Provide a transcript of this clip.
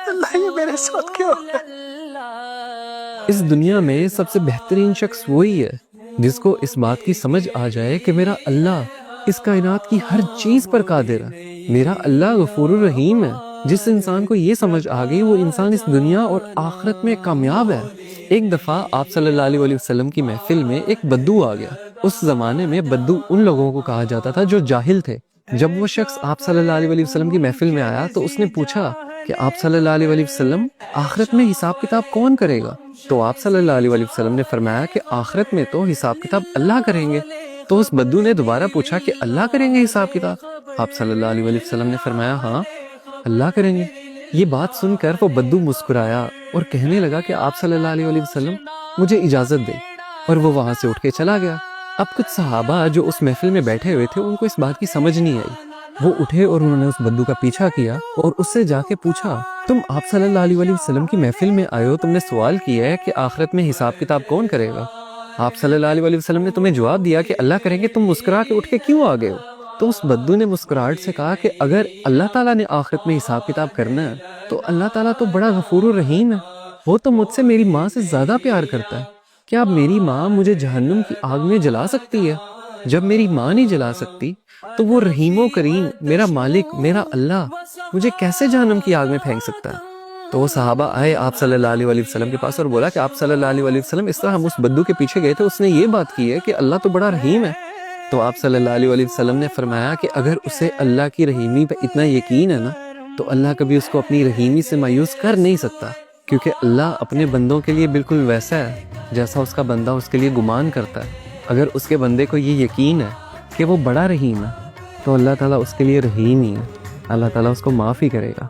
اللہ یہ میرے ساتھ کیا ہو رہا ہے؟ اس دنیا میں سب سے بہترین شخص وہی ہے جس کو اس بات کی سمجھ آ جائے کہ میرا اللہ اس کائنات کی ہر چیز پر قادر ہے، میرا اللہ غفور الرحیم ہے۔ جس انسان کو یہ سمجھ آ گئی وہ انسان اس دنیا اور آخرت میں کامیاب ہے۔ ایک دفعہ آپ صلی اللہ علیہ وسلم کی محفل میں ایک بدو آ گیا۔ اس زمانے میں بدو ان لوگوں کو کہا جاتا تھا جو جاہل تھے۔ جب وہ شخص آپ صلی اللہ علیہ وسلم کی محفل میں آیا تو اس نے پوچھا کہ آپ صلی اللہ علیہ وسلم آخرت میں حساب کتاب کون کرے گا؟ تو آپ صلی اللہ علیہ وسلم نے فرمایا کہ آخرت میں تو حساب کتاب اللہ کریں گے۔ تو اس بدو نے دوبارہ پوچھا کہ اللہ کریں گے حساب کتاب؟ آپ صلی اللہ علیہ وسلم نے فرمایا ہاں اللہ کریں گے۔ یہ بات سن کر وہ بدو مسکرایا اور کہنے لگا کہ آپ صلی اللہ علیہ وسلم مجھے اجازت دے، اور وہ وہاں سے اٹھ کے چلا گیا۔ اب کچھ صحابہ جو اس محفل میں بیٹھے ہوئے تھے ان کو اس بات کی سمجھ نہیں آئی۔ وہ اٹھے اور انہوں نے اس بدو کا پیچھا کیا اور اس سے جا کے پوچھا تم آپ صلی اللہ علیہ وسلم کی محفل میں آئے ہو، تم نے سوال کیا ہے کہ آخرت میں حساب کتاب کون کرے گا؟ آپ صلی اللہ علیہ وسلم نے تمہیں جواب دیا کہ اللہ کریں گے، تم مسکرا کے اٹھ کے کیوں آ گئے ہو؟ تو اس بدو نے مسکراہٹ سے کہا کہ اگر اللہ تعالیٰ نے آخرت میں حساب کتاب کرنا ہے تو اللہ تعالیٰ تو بڑا غفور الرحیم ہے، وہ تو مجھ سے میری ماں سے زیادہ پیار کرتا ہے۔ کیا اب میری ماں مجھے جہنم کی آگ میں جلا سکتی ہے؟ جب میری ماں نہیں جلا سکتی تو وہ رحیم و کریم میرا مالک میرا اللہ مجھے کیسے جہنم کی آگ میں پھینک سکتا ہے؟ تو وہ صحابہ آئے آپ صلی اللہ علیہ وسلم کے پاس اور بولا کہ آپ صلی اللہ علیہ وسلم اس طرح ہم اس بدو کے پیچھے گئے تھے، اس نے یہ بات کی ہے کہ اللہ تو بڑا رحیم ہے۔ تو آپ صلی اللہ علیہ وسلم نے فرمایا کہ اگر اسے اللہ کی رحیمی پہ اتنا یقین ہے نا تو اللہ کبھی اس کو اپنی رحیمی سے مایوس کر نہیں سکتا، کیونکہ اللہ اپنے بندوں کے لیے بالکل ویسا ہے جیسا اس کا بندہ اس کے لیے گمان کرتا ہے۔ اگر اس کے بندے کو یہ یقین ہے کہ وہ بڑا رحیم ہے تو اللہ تعالیٰ اس کے لیے رحیم ہی ہے، اللہ تعالیٰ اس کو معاف ہی کرے گا۔